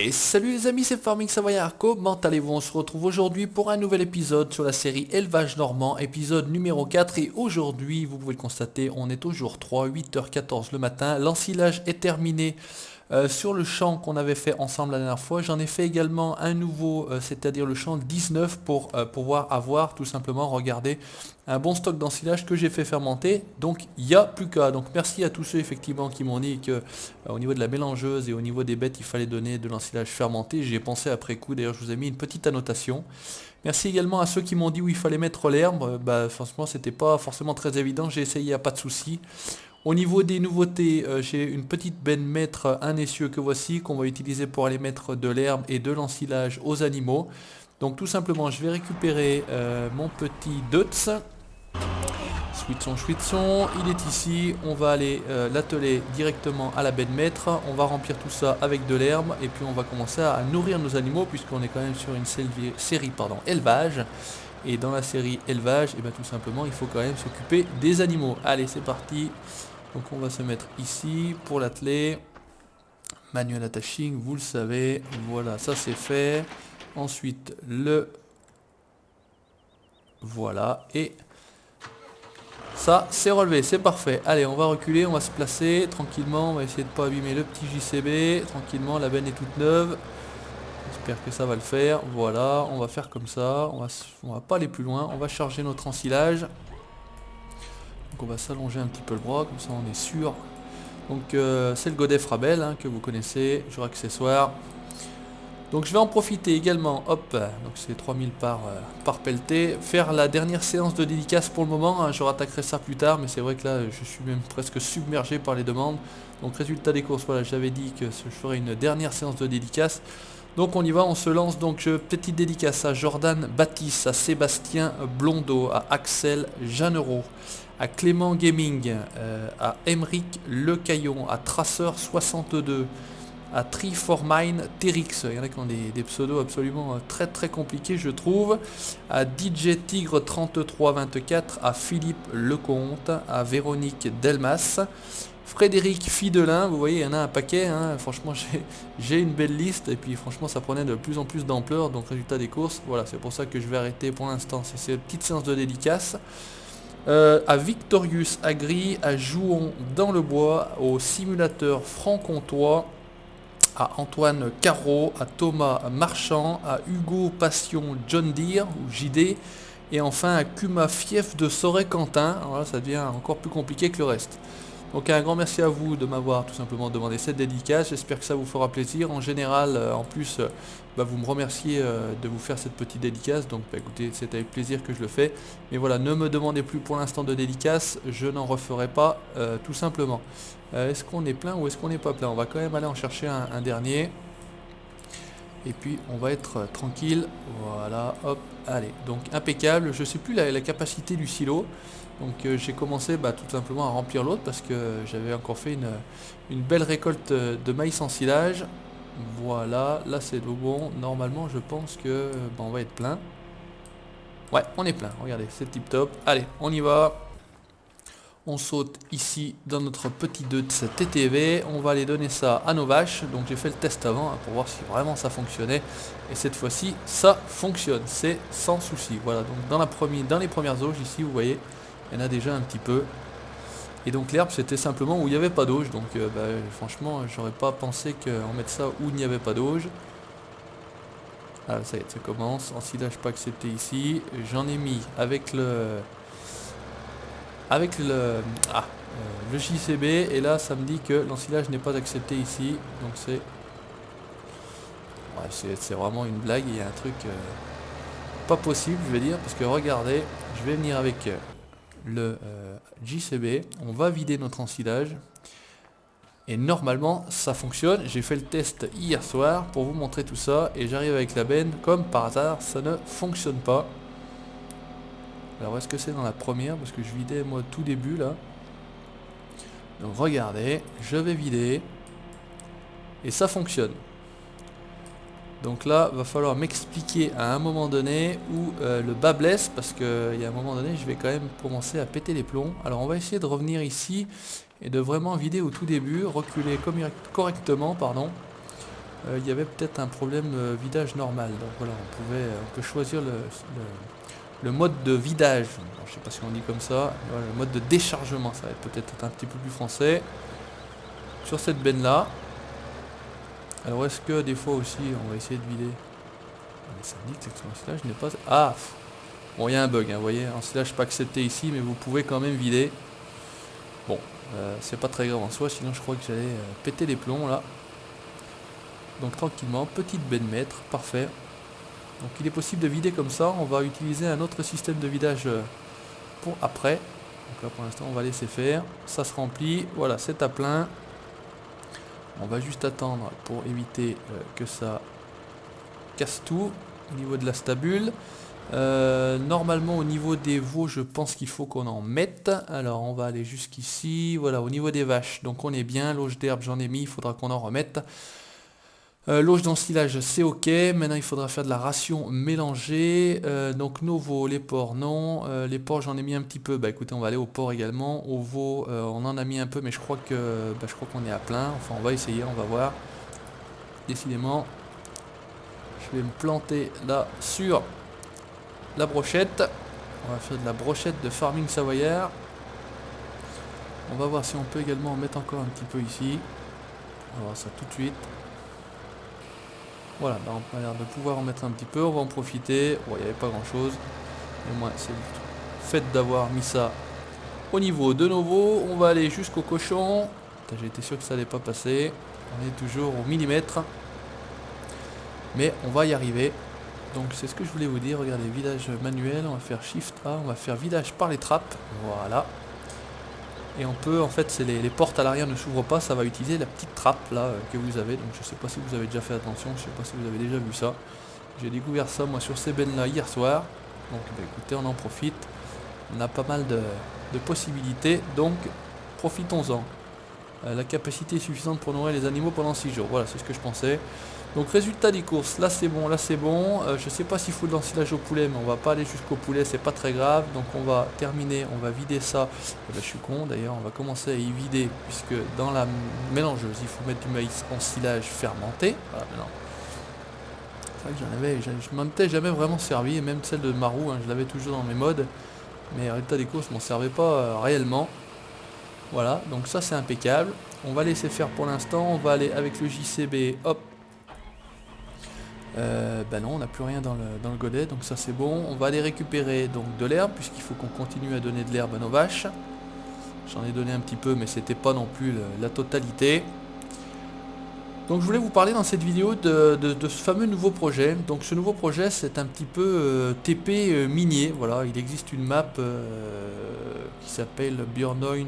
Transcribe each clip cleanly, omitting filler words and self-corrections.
Et salut les amis, c'est Farming Savoyard, comment allez-vous? On se retrouve aujourd'hui pour un nouvel épisode sur la série Élevage Normand, épisode numéro 4. Et aujourd'hui, vous pouvez le constater, on est au jour 3, 8h14 le matin. L'ensilage est terminé sur le champ qu'on avait fait ensemble la dernière fois. J'en ai fait également un nouveau, c'est-à-dire le champ 19 pour pouvoir avoir tout simplement, regardez, un bon stock d'ensilage que j'ai fait fermenter. Donc il n'y a plus qu'à. Donc merci à tous ceux effectivement qui m'ont dit que au niveau de la mélangeuse et au niveau des bêtes, il fallait donner de l'ensilage fermenté. J'y ai pensé après coup, d'ailleurs je vous ai mis une petite annotation. Merci également à ceux qui m'ont dit où il fallait mettre l'herbe. Franchement c'était pas forcément très évident, j'ai essayé, pas de souci. Au niveau des nouveautés, j'ai une petite benne maître, un essieu que voici, qu'on va utiliser pour aller mettre de l'herbe et de l'ensilage aux animaux. Donc tout simplement, je vais récupérer mon petit Deutz. Schwitzon, il est ici. On va aller l'atteler directement à la benne maître. On va remplir tout ça avec de l'herbe et puis on va commencer à nourrir nos animaux puisqu'on est quand même sur une série élevage. Et dans la série élevage, et tout simplement, il faut quand même s'occuper des animaux. Allez, c'est parti. Donc on va se mettre ici pour l'atteler. Manuel attaching, vous le savez. Voilà, ça c'est fait. Ensuite, voilà. Et ça, c'est relevé, c'est parfait. Allez, on va reculer, on va se placer tranquillement. On va essayer de ne pas abîmer le petit JCB. Tranquillement, la benne est toute neuve. J'espère que ça va le faire. Voilà, on va faire comme ça. On va pas aller plus loin. On va charger notre ensilage. Donc on va s'allonger un petit peu le bras, comme ça on est sûr. Donc c'est le Godet Frabel hein, que vous connaissez, jour accessoire. Donc je vais en profiter également, hop, donc c'est 3000 par pelleté. Faire la dernière séance de dédicace pour le moment, hein, je rattaquerai ça plus tard, mais c'est vrai que là je suis même presque submergé par les demandes. Donc résultat des courses, voilà, j'avais dit que je ferai une dernière séance de dédicace. Donc on y va, on se lance. Donc petite dédicace à Jordan Baptiste, à Sébastien Blondeau, à Axel Jeanneraud, à Clément Gaming, à Emeric Lecaillon, à Traceur62, à Triformine Terix. Il y en a qui ont des pseudos absolument très très compliqués je trouve. À DJ Tigre 3324, à Philippe Lecomte, à Véronique Delmas, Frédéric Fidelin, vous voyez, il y en a un paquet, hein. Franchement j'ai une belle liste, et puis franchement ça prenait de plus en plus d'ampleur, donc résultat des courses, voilà, c'est pour ça que je vais arrêter pour l'instant, c'est cette petite séance de dédicace. À Victorius Agri, à Jouon dans le bois, au simulateur franc-comtois, à Antoine Carreau, à Thomas Marchand, à Hugo Passion John Deere, ou JD, et enfin à Cuma Fief de Soret-Quentin. Alors là ça devient encore plus compliqué que le reste. Donc un grand merci à vous de m'avoir tout simplement demandé cette dédicace, j'espère que ça vous fera plaisir. En général, en plus, vous me remerciez de vous faire cette petite dédicace, donc écoutez, c'est avec plaisir que je le fais. Mais voilà, ne me demandez plus pour l'instant de dédicace, je n'en referai pas tout simplement. Est-ce qu'on est plein ou est-ce qu'on n'est pas plein? On va quand même aller en chercher un dernier. Et puis on va être tranquille, voilà, hop, allez, donc impeccable. Je ne sais plus la capacité du silo, donc j'ai commencé tout simplement à remplir l'autre parce que j'avais encore fait une belle récolte de maïs en silage. Voilà, là c'est bon, normalement je pense que on va être plein. Ouais, on est plein, regardez, c'est tip top, allez, on y va. On saute ici dans notre petit Deutz TTV, on va aller donner ça à nos vaches. Donc j'ai fait le test avant pour voir si vraiment ça fonctionnait. Et cette fois-ci, ça fonctionne, c'est sans souci. Voilà, donc dans les premières auges ici, vous voyez, il y en a déjà un petit peu. Et donc l'herbe, c'était simplement où il n'y avait pas d'auge. Donc franchement, j'aurais pas pensé qu'on mette ça où il n'y avait pas d'auge. Ah, ça y est, ça commence. Ensilage pas accepté ici. J'en ai mis avec le JCB, et là ça me dit que l'ensilage n'est pas accepté ici, donc c'est vraiment une blague. Il y a un truc pas possible, je vais dire, parce que regardez, je vais venir avec le JCB, on va vider notre ensilage et normalement ça fonctionne. J'ai fait le test hier soir pour vous montrer tout ça et j'arrive avec la benne, comme par hasard ça ne fonctionne pas. Alors est-ce que c'est dans la première? Parce que je vidais moi tout début là. Donc regardez, je vais vider. Et ça fonctionne. Donc là, va falloir m'expliquer à un moment donné où le bas blesse. Parce qu'il y a un moment donné, je vais quand même commencer à péter les plombs. Alors on va essayer de revenir ici et de vraiment vider au tout début. Reculer correctement, pardon. il y avait peut-être un problème vidage normal. Donc voilà, on peut choisir le mode de vidage. Alors, je sais pas si on dit comme ça. Voilà, le mode de déchargement, ça va peut-être être un petit peu plus français. Sur cette benne là. Alors est-ce que des fois aussi, on va essayer de vider. Ça me dit que là, je n'ai pas... Ah, bon, il y a un bug, hein, vous voyez. En slash pas accepté ici, mais vous pouvez quand même vider. Bon, c'est pas très grave en soi, sinon je crois que j'allais péter les plombs là. Donc tranquillement, petite benne mètre, parfait. Donc il est possible de vider comme ça. On va utiliser un autre système de vidage pour après. Donc là pour l'instant on va laisser faire. Ça se remplit, voilà, c'est à plein. On va juste attendre pour éviter que ça casse tout au niveau de la stabule. Normalement au niveau des veaux je pense qu'il faut qu'on en mette. Alors on va aller jusqu'ici. Voilà, au niveau des vaches, donc on est bien. L'auge d'herbe j'en ai mis, il faudra qu'on en remette. L'auge d'ensilage c'est ok. Maintenant il faudra faire de la ration mélangée. Donc nos veaux, les porcs non. Les porcs j'en ai mis un petit peu. Bah écoutez, on va aller aux porcs également. Aux veaux on en a mis un peu, mais je crois qu'on est à plein. Enfin on va essayer, on va voir. Décidément je vais me planter là sur la brochette. On va faire de la brochette de farming savoyard. On va voir si on peut également en mettre encore un petit peu ici. On va voir ça tout de suite. Voilà, bah on a l'air de pouvoir en mettre un petit peu. On va en profiter. Bon, il n'y avait pas grand chose. Mais moi, c'est le fait d'avoir mis ça au niveau de nos veaux. On va aller jusqu'au cochon. J'ai été sûr que ça allait pas passer. On est toujours au millimètre. Mais on va y arriver. Donc c'est ce que je voulais vous dire. Regardez, vidage manuel. On va faire Shift A. On va faire vidage par les trappes. Voilà. Et on peut, en fait, c'est les portes à l'arrière ne s'ouvrent pas. Ça va utiliser la petite trappe là que vous avez. Donc je sais pas si vous avez déjà fait attention. Je sais pas si vous avez déjà vu ça. J'ai découvert ça moi sur ces bennes là hier soir. Donc bah, écoutez, on en profite. On a pas mal de possibilités. Donc profitons-en. La capacité est suffisante pour nourrir les animaux pendant 6 jours. Voilà, c'est ce que je pensais. Donc résultat des courses, là c'est bon, là c'est bon. Je sais pas s'il faut de l'ensilage au poulet, mais on va pas aller jusqu'au poulet, c'est pas très grave. Donc on va terminer, on va vider ça. Je suis con d'ailleurs, on va commencer à y vider, puisque dans la mélangeuse, il faut mettre du maïs ensilage fermenté. Voilà, maintenant. C'est vrai que je m'en étais jamais vraiment servi, et même celle de Marou, hein, je l'avais toujours dans mes modes. Mais résultat des courses, je m'en servais pas réellement. Voilà, donc ça c'est impeccable. On va laisser faire pour l'instant, on va aller avec le JCB, hop. Bah non, on n'a plus rien dans le godet, donc ça c'est bon. On va aller récupérer donc de l'herbe, puisqu'il faut qu'on continue à donner de l'herbe à nos vaches. J'en ai donné un petit peu, mais c'était pas non plus la totalité. Donc je voulais vous parler dans cette vidéo de ce fameux nouveau projet. Donc ce nouveau projet c'est un petit peu TP minier. Voilà, il existe une map qui s'appelle Björnoin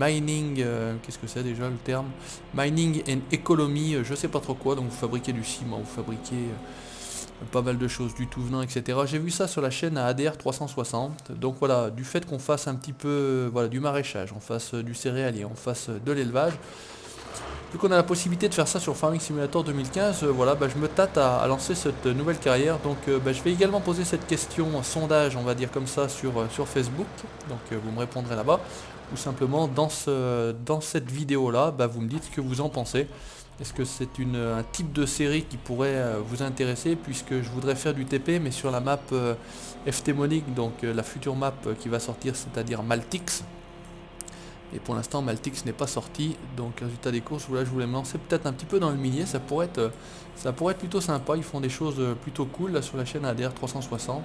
Mining, qu'est-ce que c'est déjà le terme? Mining and Economy, je sais pas trop quoi. Donc vous fabriquez du ciment, vous fabriquez pas mal de choses, du tout venant, etc. J'ai vu ça sur la chaîne à ADR 360. Donc voilà, du fait qu'on fasse un petit peu voilà, du maraîchage, on fasse du céréalier, on fasse de l'élevage. Vu qu'on a la possibilité de faire ça sur Farming Simulator 2015, voilà, bah, je me tâte à lancer cette nouvelle carrière. Donc bah, je vais également poser cette question, sondage, on va dire comme ça, sur Facebook. Donc vous me répondrez là-bas. Ou simplement dans cette vidéo-là, bah, vous me dites ce que vous en pensez. Est-ce que c'est un type de série qui pourrait vous intéresser, puisque je voudrais faire du TP, mais sur la map FT-Monique, donc la future map qui va sortir, c'est-à-dire Maltix. Et pour l'instant Maltix n'est pas sorti, donc résultat des courses, voilà, je voulais me lancer peut-être un petit peu dans le minier, ça pourrait être plutôt sympa. Ils font des choses plutôt cool là sur la chaîne ADR 360.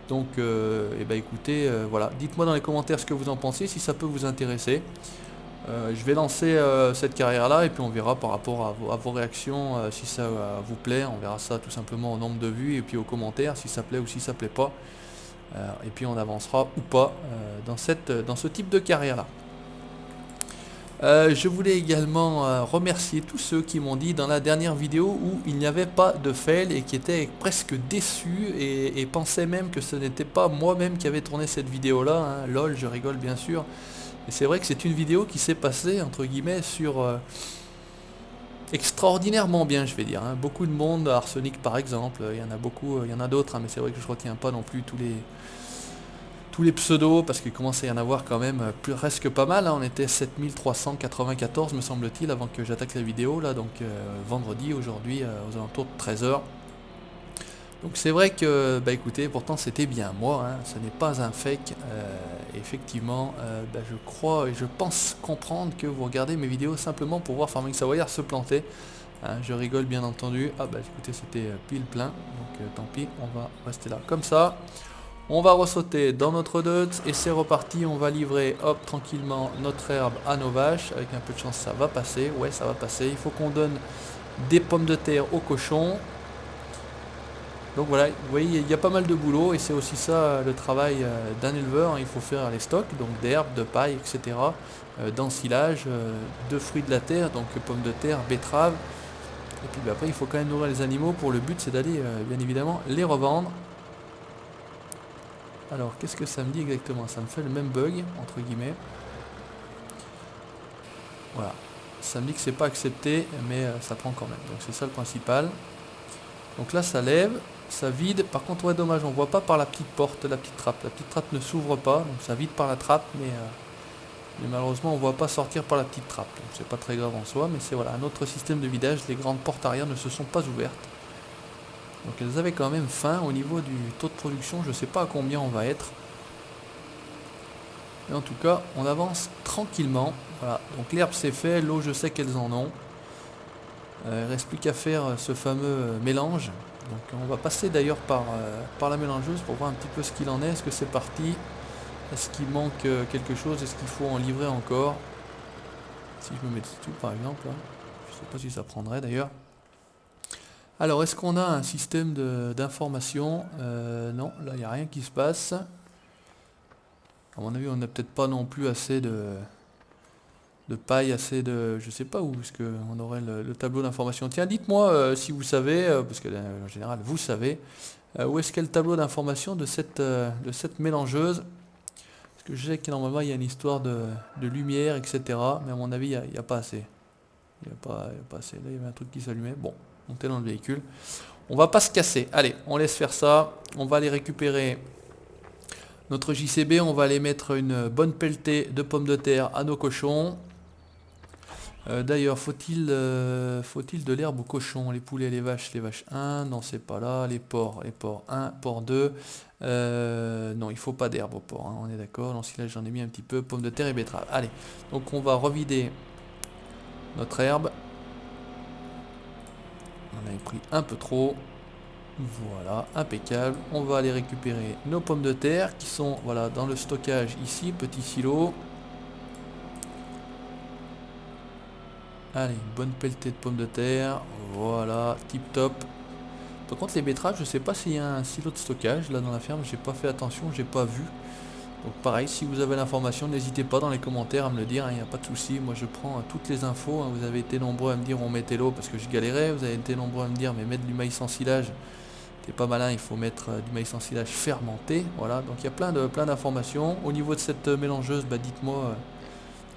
Donc et bah écoutez, voilà, dites-moi dans les commentaires ce que vous en pensez, si ça peut vous intéresser. Je vais lancer cette carrière là et puis on verra par rapport à vos réactions, si ça vous plaît. On verra ça tout simplement au nombre de vues et puis aux commentaires, si ça plaît ou si ça plaît pas. Et puis on avancera ou pas dans ce type de carrière là. Je voulais également remercier tous ceux qui m'ont dit dans la dernière vidéo où il n'y avait pas de fail et qui étaient presque déçus et pensaient même que ce n'était pas moi-même qui avait tourné cette vidéo là, hein. Lol, je rigole bien sûr. Et c'est vrai que c'est une vidéo qui s'est passée entre guillemets sur extraordinairement bien, je vais dire, hein. Beaucoup de monde, Arsenic par exemple, il y en a beaucoup, il y en a d'autres, hein, mais c'est vrai que je retiens pas non plus tous tous les pseudos, parce qu'il commence à y en avoir quand même presque pas mal, hein. On était 7394 me semble-t-il avant que j'attaque la vidéo là, donc vendredi, aujourd'hui aux alentours de 13h. Donc c'est vrai que, bah écoutez, pourtant c'était bien moi, hein, ce n'est pas un fake, effectivement, bah, je crois et je pense comprendre que vous regardez mes vidéos simplement pour voir Farming Savoyard se planter, hein, je rigole bien entendu. Ah bah écoutez, c'était pile plein, donc tant pis, on va rester là comme ça. On va ressauter dans notre dot et c'est reparti, on va livrer, hop, tranquillement notre herbe à nos vaches, avec un peu de chance ça va passer, ouais ça va passer, il faut qu'on donne des pommes de terre aux cochons. Donc voilà, vous voyez, il y a pas mal de boulot et c'est aussi ça le travail d'un éleveur, hein. Il faut faire les stocks, donc d'herbes, de paille, etc. D'ensilage, de fruits de la terre, donc pommes de terre, betteraves. Et puis bah, après il faut quand même nourrir les animaux, pour le but c'est d'aller bien évidemment les revendre. Alors qu'est-ce que ça me dit exactement? Ça me fait le même bug, entre guillemets. Voilà, ça me dit que c'est pas accepté, mais ça prend quand même, donc c'est ça le principal. Donc là ça lève, ça vide, par contre ouais dommage, on voit pas par la petite porte, la petite trappe ne s'ouvre pas, donc ça vide par la trappe, mais malheureusement on voit pas sortir par la petite trappe, donc c'est pas très grave en soi, mais c'est voilà un autre système de vidage, les grandes portes arrière ne se sont pas ouvertes. Donc elles avaient quand même faim. Au niveau du taux de production, je sais pas à combien on va être. Mais en tout cas, on avance tranquillement. Voilà, donc l'herbe c'est fait, l'eau je sais qu'elles en ont. Il reste plus qu'à faire ce fameux mélange. Donc on va passer d'ailleurs par la mélangeuse pour voir un petit peu ce qu'il en est. Est-ce que c'est parti? Est-ce qu'il manque quelque chose? Est-ce qu'il faut en livrer encore? Si je me mets tout par exemple, là. Je sais pas si ça prendrait d'ailleurs. Alors est-ce qu'on a un système d'information? Non, là il n'y a rien qui se passe. À mon avis on n'a peut-être pas non plus assez de paille, assez de... Je sais pas où est-ce qu'on aurait le tableau d'information. Tiens, dites-moi si vous savez, parce que en général vous savez, où est-ce qu'il y a le tableau d'information de cette mélangeuse. Parce que je sais que normalement il y a une histoire de lumière, etc. Mais à mon avis il n'y a pas assez. Il n'y a pas assez. Là il y avait un truc qui s'allumait. Bon, montez dans le véhicule. On va pas se casser. Allez, on laisse faire ça. On va aller récupérer notre JCB. On va aller mettre une bonne pelletée de pommes de terre à nos cochons. D'ailleurs, faut-il de l'herbe aux cochons? Les poulets, les vaches 1, non c'est pas là. Les porcs 1, porc 2. Non, il faut pas d'herbe aux porcs, hein, on est d'accord. L'ensilage j'en ai mis un petit peu, pommes de terre et betteraves. Allez, donc on va revider notre herbe. On avait pris un peu trop. Voilà, impeccable. On va aller récupérer nos pommes de terre qui sont voilà dans le stockage ici, petit silo. Allez, une bonne pelletée de pommes de terre. Voilà, tip top. Par contre les betteraves, je sais pas s'il y a un silo de stockage là dans la ferme, j'ai pas fait attention, j'ai pas vu. Donc pareil, si vous avez l'information, n'hésitez pas dans les commentaires à me le dire, il n'y a pas de souci. Moi je prends toutes les infos, hein. Vous avez été nombreux à me dire on mettait l'eau parce que je galérais. Vous avez été nombreux à me dire mais mettre du maïs en silage, t'es pas malin, il faut mettre du maïs en silage fermenté. Voilà, donc il y a plein d'informations. Au niveau de cette mélangeuse, bah, dites-moi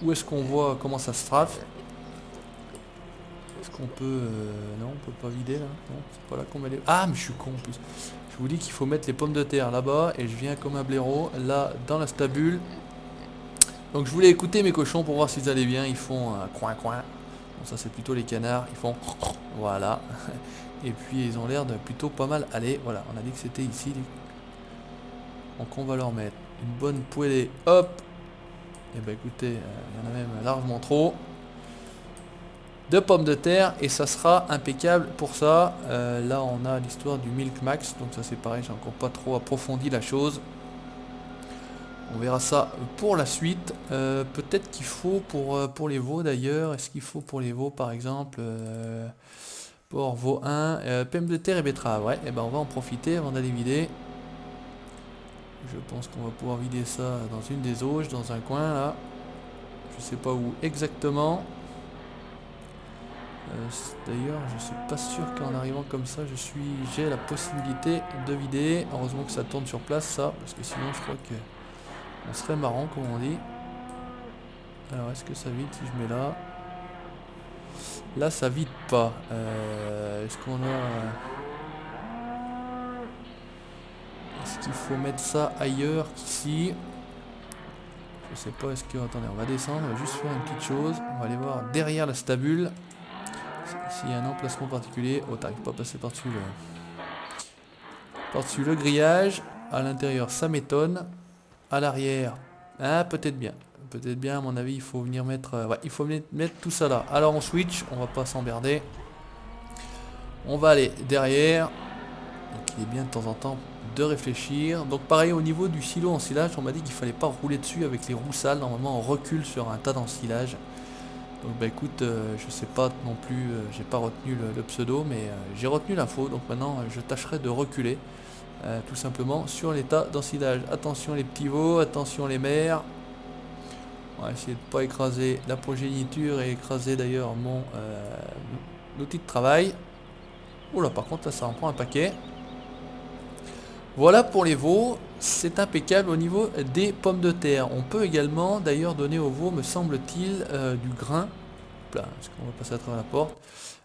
où est-ce qu'on voit comment ça se trafe. Est-ce qu'on peut... non, on peut pas vider là. Non, c'est pas là qu'on met les... Ah, mais je suis con en plus. Je vous dis qu'il faut mettre les pommes de terre là-bas et je viens comme un blaireau là dans la stabule. Donc je voulais écouter mes cochons pour voir s'ils allaient bien. Ils font coin. Bon, ça c'est plutôt les canards. Ils font voilà. Et puis ils ont l'air de plutôt pas mal aller. Voilà, on a dit que c'était ici. Donc on va leur mettre une bonne poêlée. Hop. Et bah écoutez, il y en a même largement trop. De pommes de terre et ça sera impeccable pour ça. Là on a l'histoire du Milk Max, donc ça c'est pareil, j'ai encore pas trop approfondi la chose. On verra ça pour la suite. Peut-être qu'il faut pour les veaux d'ailleurs. Est-ce qu'il faut pour les veaux par exemple pour veau 1 pommes de terre et betterave? Ouais, et ben on va en profiter avant d'aller vider. Je pense qu'on va pouvoir vider ça dans une des auges, dans un coin là. Je sais pas où exactement. D'ailleurs je suis pas sûr qu'en arrivant comme ça j'ai la possibilité de vider. Heureusement que ça tourne sur place ça, parce que sinon je crois que on serait marrant comme on dit. Alors est-ce que ça vide si je mets là? Là ça vide pas. Est-ce qu'on a... Est-ce qu'il faut mettre ça ailleurs qu'ici? Je sais pas, est-ce que... Attendez, on va descendre, on va juste faire une petite chose. On va aller voir derrière la stabule. S'il y a un emplacement particulier. Oh, t'arrives pas à passer par-dessus le grillage. À l'intérieur, ça m'étonne. À l'arrière, ah, peut-être bien. Peut-être bien, à mon avis, il faut venir mettre... ouais, il faut mettre tout ça là. Alors on switch, on va pas s'emmerder. On va aller derrière. Donc il est bien de temps en temps de réfléchir. Donc pareil au niveau du silo ensilage, on m'a dit qu'il fallait pas rouler dessus avec les roues sales. Normalement on recule sur un tas d'ensilage. Donc bah écoute, je sais pas non plus, j'ai pas retenu le pseudo, mais j'ai retenu l'info. Donc maintenant je tâcherai de reculer tout simplement sur les tas d'ensilage. Attention les petits veaux, attention les mers. On va essayer de ne pas écraser la progéniture et écraser d'ailleurs mon outil de travail. Oula, par contre là ça en prend un paquet. Voilà pour les veaux, c'est impeccable au niveau des pommes de terre. On peut également d'ailleurs donner aux veaux, me semble-t-il, du grain. Là, parce qu'on va passer à travers la porte.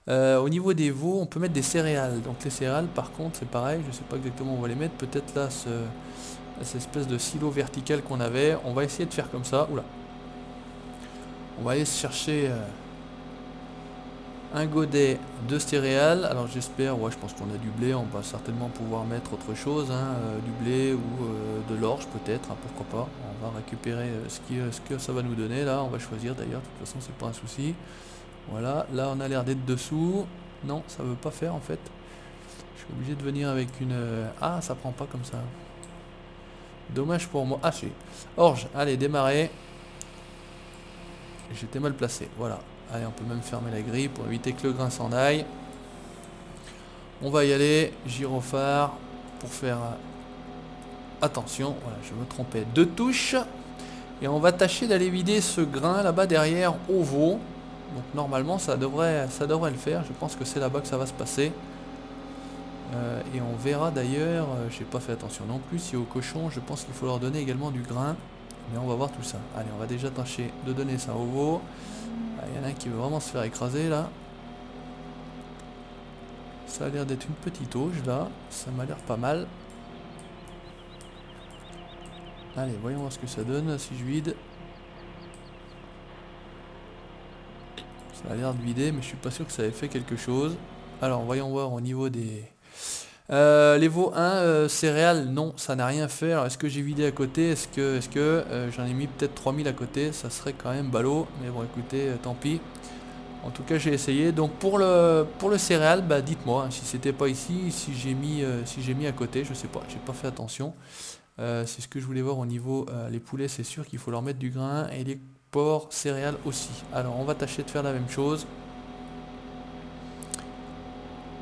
Au niveau des veaux, on peut mettre des céréales. Donc les céréales par contre c'est pareil, je ne sais pas exactement où on va les mettre. Peut-être là, cette espèce de silo vertical qu'on avait. On va essayer de faire comme ça. Oula. On va aller chercher un godet de céréales. Alors j'espère, ouais je pense qu'on a du blé. On va certainement pouvoir mettre autre chose, hein, du blé ou de l'orge peut-être, hein, pourquoi pas. On va récupérer ce que ça va nous donner là. On va choisir d'ailleurs, de toute façon c'est pas un souci. Voilà, là on a l'air d'être dessous. Non, ça veut pas faire en fait. Je suis obligé de venir avec une... Ah, ça prend pas comme ça. Dommage pour moi. Ah si. Orge, allez démarrer. J'étais mal placé, voilà. Allez, on peut même fermer la grille pour éviter que le grain s'en aille. On va y aller, gyrophare, pour faire attention. Voilà, je me trompais, 2 touches. Et on va tâcher d'aller vider ce grain là-bas derrière au veau. Donc normalement ça devrait le faire. Je pense que c'est là-bas que ça va se passer. Et on verra d'ailleurs, j'ai pas fait attention non plus, si aux cochons, je pense qu'il faut leur donner également du grain. Mais on va voir tout ça. Allez, on va déjà tâcher de donner ça au veau. Il y en a un qui veut vraiment se faire écraser là. Ça a l'air d'être une petite auge là. Ça m'a l'air pas mal. Allez, voyons voir ce que ça donne si je vide. Ça a l'air de vider, mais je suis pas sûr que ça ait fait quelque chose. Alors, voyons voir au niveau des... les veaux 1, céréales, non, ça n'a rien fait. Alors est-ce que j'ai vidé à côté? Est-ce que j'en ai mis peut-être 3000 à côté? Ça serait quand même ballot. Mais bon écoutez, tant pis. En tout cas j'ai essayé. Donc pour le céréal, bah dites-moi hein, si c'était pas ici, si j'ai mis à côté, je sais pas, j'ai pas fait attention. C'est ce que je voulais voir au niveau les poulets, c'est sûr qu'il faut leur mettre du grain et les porcs céréales aussi. Alors on va tâcher de faire la même chose.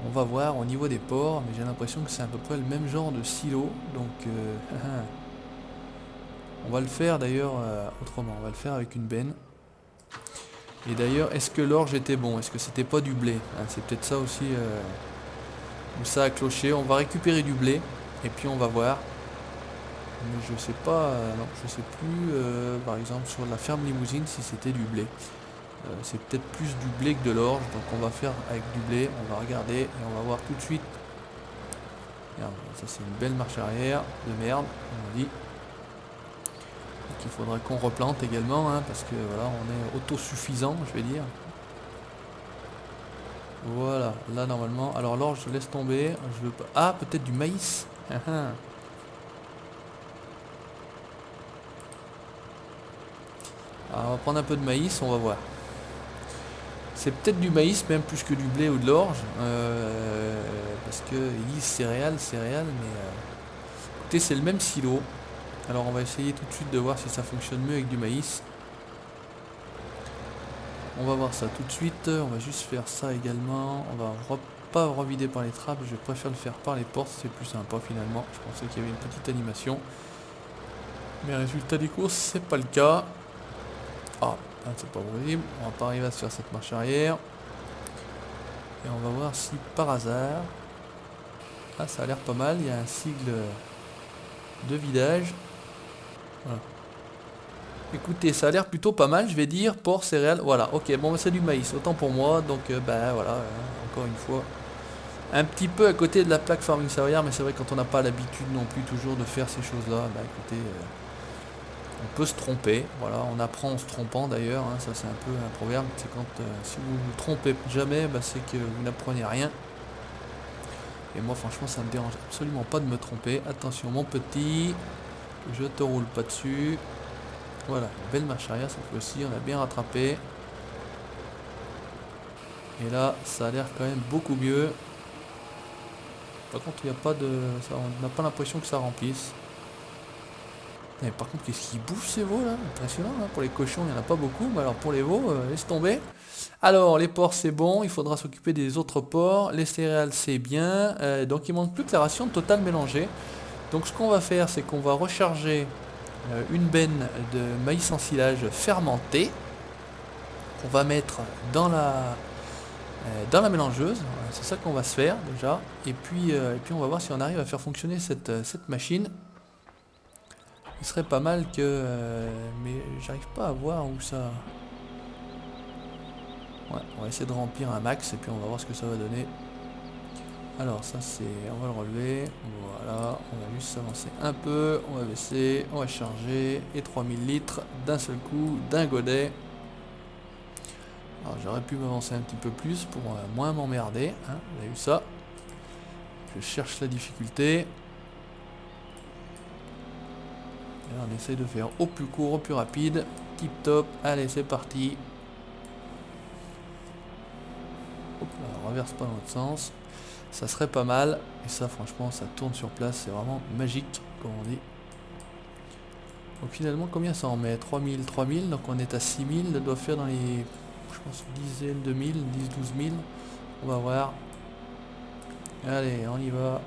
On va voir au niveau des porcs, mais j'ai l'impression que c'est à peu près le même genre de silo. Donc on va le faire d'ailleurs autrement, on va le faire avec une benne. Et d'ailleurs, est-ce que l'orge était bon? Est-ce que c'était pas du blé hein? C'est peut-être ça aussi où ça a cloché. On va récupérer du blé et puis on va voir. Mais je sais pas, non, je sais plus par exemple sur la ferme Limousine si c'était du blé. C'est peut-être plus du blé que de l'orge, donc on va faire avec du blé, on va regarder et on va voir tout de suite. Merde, ça c'est une belle marche arrière de merde, on dit. Donc il faudra qu'on replante également, hein, parce que voilà, on est autosuffisant, je vais dire. Voilà, là normalement, alors l'orge je laisse tomber, je veux pas. Ah, peut-être du maïs. Alors, on va prendre un peu de maïs, on va voir. C'est peut-être du maïs même plus que du blé ou de l'orge. Parce que ils disent céréales, mais écoutez, c'est le même silo. Alors on va essayer tout de suite de voir si ça fonctionne mieux avec du maïs. On va voir ça tout de suite. On va juste faire ça également. On va pas revider par les trappes. Je préfère le faire par les portes. C'est plus sympa finalement. Je pensais qu'il y avait une petite animation. Mais résultat des courses, c'est pas le cas. Ah, c'est pas possible. On va pas arriver à se faire cette marche arrière. Et on va voir si par hasard... Ah, ça a l'air pas mal. Il y a un sigle de vidage. Voilà. Écoutez, ça a l'air plutôt pas mal, je vais dire, porc, céréales. Voilà, ok, bon, c'est du maïs, autant pour moi. Donc, bah voilà, encore une fois, un petit peu à côté de la plaque Farming Savoyard, mais c'est vrai quand on n'a pas l'habitude non plus toujours de faire ces choses-là, bah écoutez, on peut se tromper. Voilà, on apprend en se trompant d'ailleurs, hein, ça c'est un peu un proverbe, c'est quand si vous vous trompez jamais, bah, c'est que vous n'apprenez rien. Et moi franchement ça me dérange absolument pas de me tromper. Attention mon petit, je te roule pas dessus. Voilà, une belle marche arrière cette fois-ci, on a bien rattrapé. Et là, ça a l'air quand même beaucoup mieux. Par contre, il n'y a pas de, ça, on n'a pas l'impression que ça remplisse. Mais par contre, qu'est-ce qu'ils bouffent ces veaux là? Impressionnant, hein. Pour les cochons, il n'y en a pas beaucoup, mais alors pour les veaux, laisse tomber. Alors, les porcs, c'est bon, il faudra s'occuper des autres porcs. Les céréales, c'est bien. Donc, il manque plus que la ration totale mélangée. Donc, ce qu'on va faire, c'est qu'on va recharger une benne de maïs en silage fermenté. On va mettre dans la mélangeuse. Voilà, c'est ça qu'on va se faire déjà. Et puis on va voir si on arrive à faire fonctionner cette machine. Il serait pas mal que... mais j'arrive pas à voir où ça... Ouais, on va essayer de remplir un max et puis on va voir ce que ça va donner. Alors ça c'est... on va le relever. Voilà, on va juste s'avancer un peu. On va baisser, on va charger. Et 3000 litres d'un seul coup, d'un godet. Alors j'aurais pu m'avancer un petit peu plus pour moins m'emmerder. Hein, vous avez vu ça. Je cherche la difficulté. Et là, on essaye de faire au plus court, au plus rapide. Tip top. Allez, c'est parti. Hop là, on reverse pas dans l'autre sens. Ça serait pas mal. Et ça, franchement, ça tourne sur place. C'est vraiment magique, comme on dit. Donc finalement, combien ça en met? 3000, 3000. Donc on est à 6000. Ça doit faire dans les, je pense, dizaines de mille, 10, 12 000. On va voir. Allez, on y va.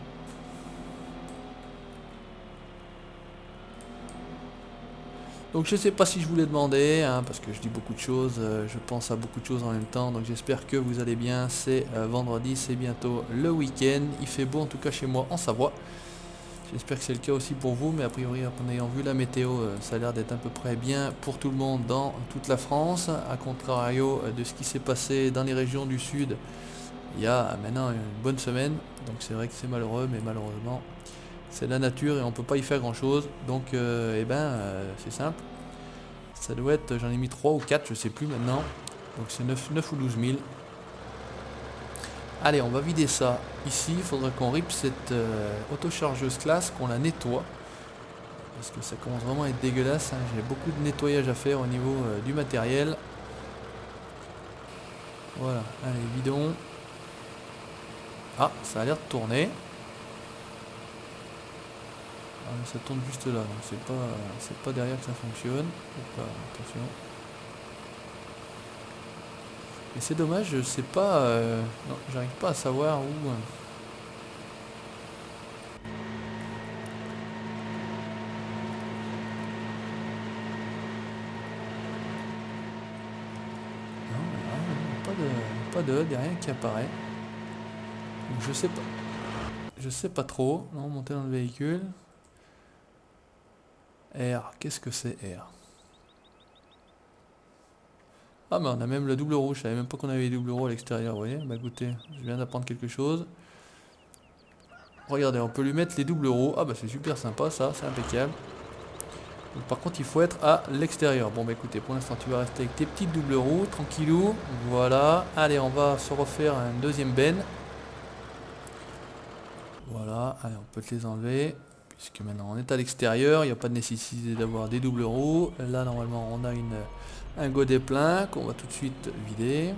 Donc je sais pas si je voulais demander, hein, parce que je dis beaucoup de choses, je pense à beaucoup de choses en même temps, donc j'espère que vous allez bien. C'est vendredi, c'est bientôt le week-end, il fait beau en tout cas chez moi en Savoie. J'espère que c'est le cas aussi pour vous, mais a priori en ayant vu la météo, ça a l'air d'être à peu près bien pour tout le monde dans toute la France. A contrario de ce qui s'est passé dans les régions du sud il y a maintenant une bonne semaine, donc c'est vrai que c'est malheureux, mais malheureusement c'est la nature et on peut pas y faire grand chose. Donc c'est simple. Ça doit être, j'en ai mis 3 ou 4, je sais plus maintenant. Donc c'est 9 ou 12 000. Allez, on va vider ça ici. Il faudra qu'on rip cette autochargeuse classe, qu'on la nettoie. Parce que ça commence vraiment à être dégueulasse, hein. J'ai beaucoup de nettoyage à faire au niveau du matériel. Voilà, allez, vidons. Ah, ça a l'air de tourner. Ah, mais ça tourne juste là, donc c'est pas derrière que ça fonctionne. Pas, attention. Et c'est dommage, je sais pas, non, j'arrive pas à savoir où. Non, pas de HUD, rien qui apparaît. Donc je sais pas trop. Non, monter dans le véhicule. R, qu'est-ce que c'est R? Ah mais on a même le double roue, je savais même pas qu'on avait les doubles roues à l'extérieur, vous voyez. Bah écoutez, je viens d'apprendre quelque chose. Regardez, on peut lui mettre les doubles roues. Ah bah c'est super sympa ça, c'est impeccable. Donc, par contre il faut être à l'extérieur. Bon bah écoutez, pour l'instant tu vas rester avec tes petites doubles roues, tranquillou. Voilà, allez on va se refaire un deuxième benne. Voilà, allez on peut te les enlever. Puisque maintenant on est à l'extérieur, il n'y a pas de nécessité d'avoir des doubles roues. Là normalement on a un godet plein qu'on va tout de suite vider.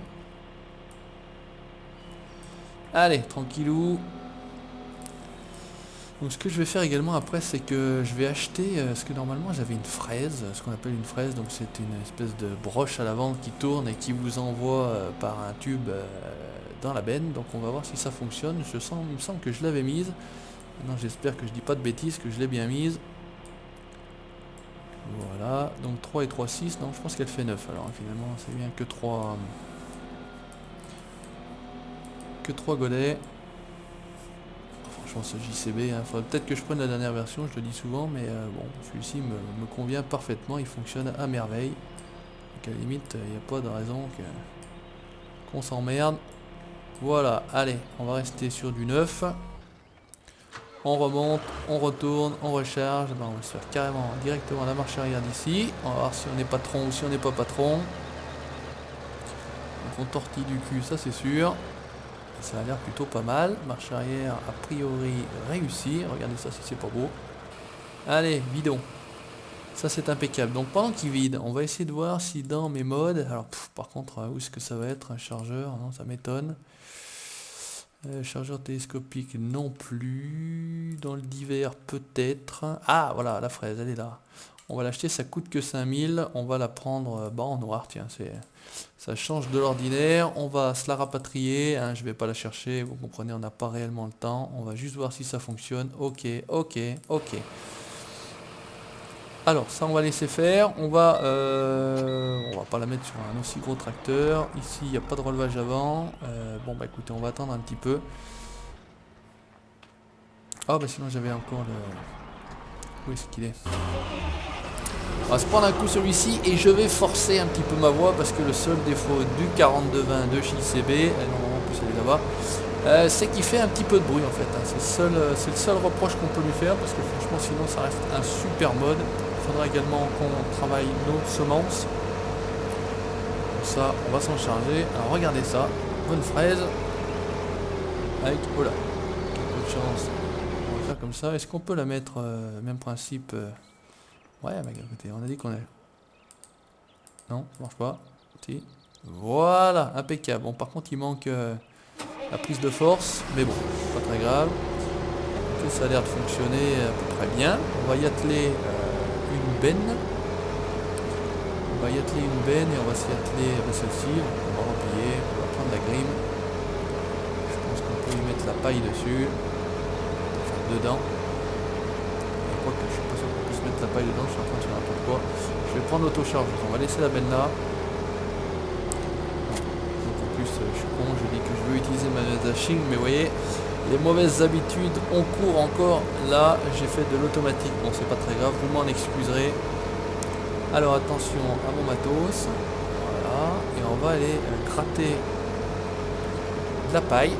Allez, tranquillou. Donc ce que je vais faire également après, c'est que je vais acheter, parce que normalement j'avais une fraise, ce qu'on appelle une fraise, donc c'est une espèce de broche à lavande qui tourne et qui vous envoie par un tube dans la benne. Donc on va voir si ça fonctionne. Il me semble que je l'avais mise. Maintenant j'espère que je dis pas de bêtises, que je l'ai bien mise. Voilà, donc 3 et 3, 6, non je pense qu'elle fait 9, alors finalement c'est bien que 3 godets. Franchement ce JCB, hein, faudrait peut-être que je prenne la dernière version, je le dis souvent, mais bon, celui-ci me convient parfaitement, il fonctionne à merveille. Donc à la limite, il n'y a pas de raison qu'on s'emmerde. Voilà, allez, on va rester sur du 9. On remonte, on retourne, on recharge. Ben, on va se faire carrément directement la marche arrière d'ici. On va voir si on est patron ou si on n'est pas patron. Donc on tortille du cul, ça c'est sûr. Ça a l'air plutôt pas mal. Marche arrière, a priori réussi. Regardez ça si c'est pas beau. Allez, vidons. Ça c'est impeccable. Donc pendant qu'il vide, on va essayer de voir si dans mes modes... Alors par contre, où est-ce que ça va être un chargeur? Non, ça m'étonne. Chargeur télescopique non plus. Dans le divers peut-être. Ah voilà, la fraise, elle est là. On va l'acheter, ça coûte que 5000. On va la prendre en noir, tiens, ça change de l'ordinaire. On va se la rapatrier, hein, je vais pas la chercher, vous comprenez, on n'a pas réellement le temps. On va juste voir si ça fonctionne. Ok. Alors ça on va laisser faire. On va pas la mettre sur un aussi gros tracteur. Ici il n'y a pas de relevage avant. Bon bah écoutez, on va attendre un petit peu. Ah bah sinon j'avais encore le... Où est-ce qu'il est? On va se prendre un coup celui-ci et je vais forcer un petit peu ma voix parce que le seul défaut du 4220 de JCB, normalement en plus elle est là-bas, c'est qu'il fait un petit peu de bruit en fait. Hein. C'est le seul reproche qu'on peut lui faire parce que franchement sinon ça reste un super mode. Il faudra également qu'on travaille nos semences. Comme ça on va s'en charger. Alors regardez ça, bonne fraise. Avec, voilà, peu de chance. On va faire comme ça. Est-ce qu'on peut la mettre, même principe ouais, bah écoutez, on a dit qu'on est... Non, ça marche pas. Si. Voilà, impeccable. Bon, par contre, il manque la prise de force, mais bon, pas très grave. Tout ça a l'air de fonctionner à peu près bien. On va y atteler une benne. On va y atteler une benne et on va s'y atteler celle-ci. On va replier, on va prendre la grime. Je pense qu'on peut y mettre la paille dessus. Enfin, dedans. Quoique, je suis pas sûr qu'on puisse mettre la paille dedans, je suis en train de faire n'importe quoi. Je vais prendre l'autocharge, on va laisser la benne là. Donc en plus, je suis con, je dis que je veux utiliser ma dashing, mais vous voyez, les mauvaises habitudes, on court encore. Là, j'ai fait de l'automatique, bon c'est pas très grave, vous m'en excuserez. Alors attention à mon matos. Voilà, et on va aller gratter de la paille.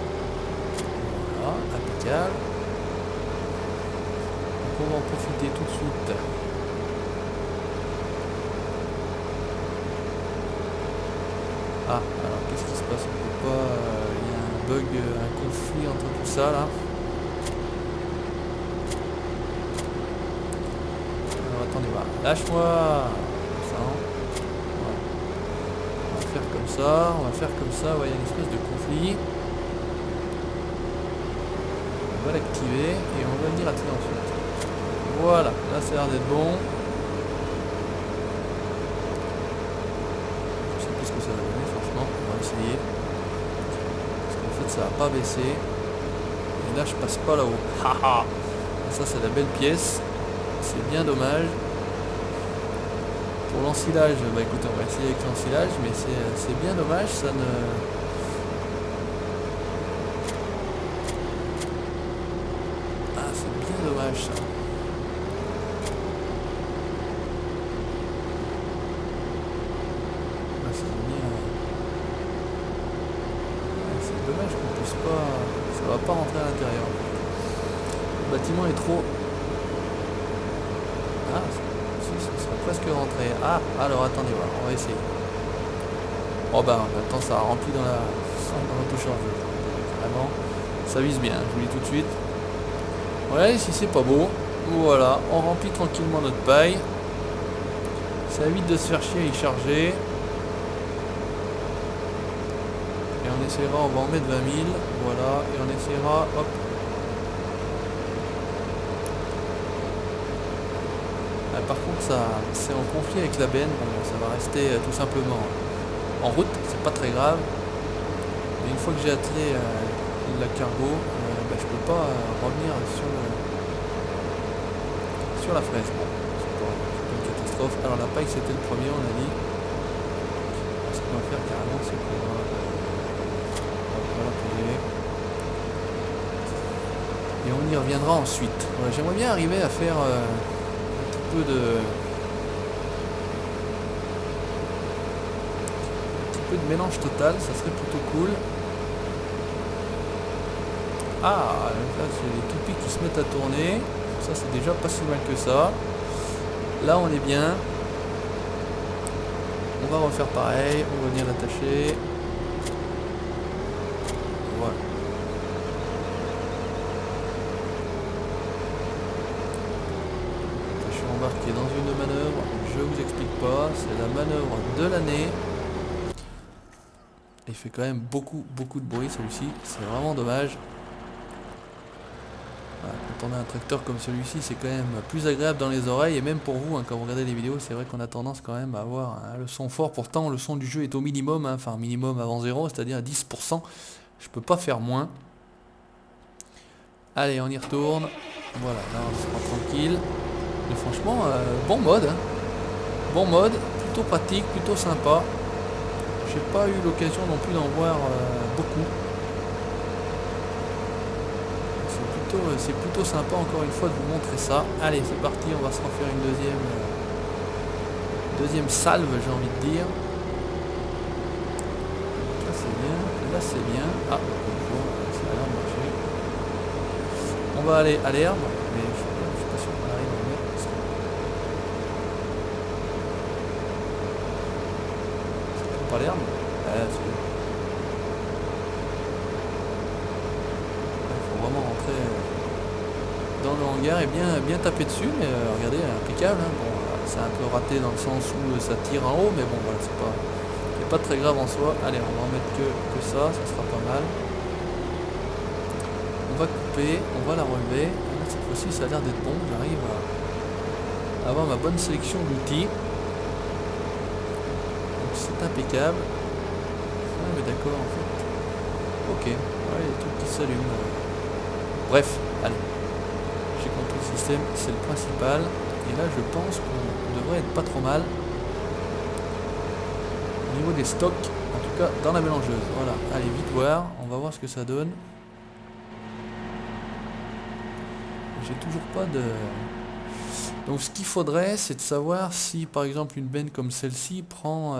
Voilà, impeccable. On va en profiter tout de suite. Ah, alors qu'est-ce qui se passe? On peut pas... Il y a un bug, un conflit entre tout ça là. Alors attendez, voilà. Lâche-moi. Ça, voilà. On va faire comme ça, on va faire comme ça. Ouais, il y a une espèce de conflit. On va l'activer et on va venir attirer ensuite. Voilà, là ça a l'air d'être bon. Je sais plus ce que ça va donner, franchement, on va essayer. Parce qu'en fait ça va pas baisser. Et là je passe pas là-haut. Haha. Ça c'est la belle pièce. C'est bien dommage. Pour l'ensilage, bah écoutez, on va essayer avec l'ensilage, mais c'est bien dommage, ça ne... Ah, c'est bien dommage ça. C'est dommage qu'on puisse pas... Ça va pas rentrer à l'intérieur. Le bâtiment est trop... Ah, si, ça sera presque rentré. Ah, alors attendez, voilà, on va essayer. Oh bah, maintenant ça a rempli dans l'autochargeuse. Vraiment, ça vise bien, je vous le dis tout de suite. Ouais, si c'est pas beau. Voilà, on remplit tranquillement notre paille. Ça évite de se faire chier à y charger. Et on essaiera, on va en mettre 20 000. Voilà, et on essaiera, hop. Ah, par contre, ça c'est en conflit avec la benne. Bon, ça va rester tout simplement en route, c'est pas très grave. Et une fois que j'ai attelé la cargo, bah, je peux pas revenir sur la fraise. Bon, c'est pas une catastrophe. Alors la paille c'était le premier, on a dit. Ce qu'on va faire carrément, c'est qu'on va la poser. Et on y reviendra ensuite. Voilà, j'aimerais bien arriver à faire un petit peu de mélange total, ça serait plutôt cool. Ah, là c'est les toupies qui se mettent à tourner. Ça c'est déjà pas si mal que ça. Là on est bien. On va refaire pareil, on va venir l'attacher. Voilà. Je suis embarqué dans une manœuvre, je vous explique pas, c'est la manœuvre de l'année. Il fait quand même beaucoup de bruit celui-ci, c'est vraiment dommage. Voilà, quand on a un tracteur comme celui-ci, c'est quand même plus agréable dans les oreilles, et même pour vous, hein, quand vous regardez les vidéos, c'est vrai qu'on a tendance quand même à avoir le son fort. Pourtant le son du jeu est au minimum, hein, enfin minimum avant 0, c'est-à-dire à 10%. Je peux pas faire moins. Allez, on y retourne. Voilà, là on se rend tranquille. Et franchement, bon mode, hein. Bon mode, plutôt pratique, plutôt sympa. J'ai pas eu l'occasion non plus d'en voir beaucoup. C'est plutôt sympa encore une fois de vous montrer ça. Allez, c'est parti, on va se refaire une deuxième salve, j'ai envie de dire. Là c'est bien, là c'est bien. Ah, ça a l'air de marcher. On va aller à l'herbe, mais je suis pas sûr qu'on arrive à le mettre. C'est pas l'herbe. Il faut vraiment rentrer dans le hangar et bien taper dessus, mais regardez, impeccable, hein. Bon, c'est un peu raté dans le sens où ça tire en haut, mais bon voilà, c'est pas très grave en soi. Allez, on va en mettre que ça sera pas mal. On va couper, on va la relever. Là, cette fois-ci ça a l'air d'être bon, j'arrive à avoir ma bonne sélection d'outils. Donc c'est impeccable. Ah mais d'accord en fait. Ok, ouais, les trucs qui s'allument. Bref, allez. J'ai compris le système, c'est le principal. Et là je pense qu'on devrait être pas trop mal. Au niveau des stocks, en tout cas dans la mélangeuse. Voilà, allez vite voir, on va voir ce que ça donne. J'ai toujours pas de... Donc ce qu'il faudrait, c'est de savoir si par exemple une benne comme celle-ci prend...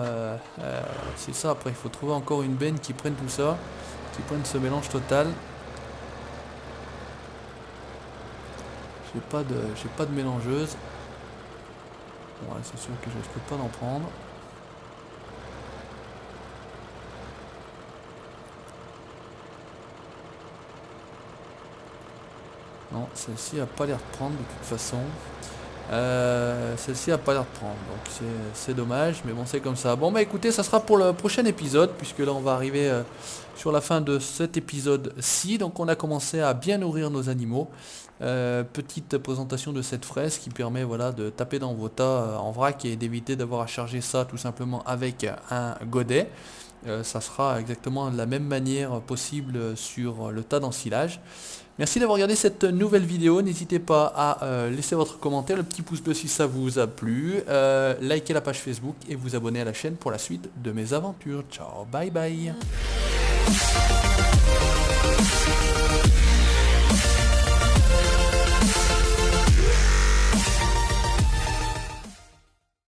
c'est ça, après il faut trouver encore une benne qui prenne tout ça, qui prenne ce mélange total. J'ai pas de mélangeuse. Ouais, c'est sûr que je risque pas d'en prendre. Non, celle-ci a pas l'air de prendre de toute façon. Celle-ci a pas l'air de prendre, donc c'est dommage, mais bon c'est comme ça. Bon bah écoutez, ça sera pour le prochain épisode, puisque là on va arriver sur la fin de cet épisode-ci. Donc on a commencé à bien nourrir nos animaux. Petite présentation de cette fraise qui permet voilà de taper dans vos tas en vrac et d'éviter d'avoir à charger ça tout simplement avec un godet. Ça sera exactement de la même manière possible sur le tas d'ensilage. Merci d'avoir regardé cette nouvelle vidéo, n'hésitez pas à laisser votre commentaire, le petit pouce bleu si ça vous a plu, likez la page Facebook et vous abonner à la chaîne pour la suite de mes aventures. Ciao, bye bye.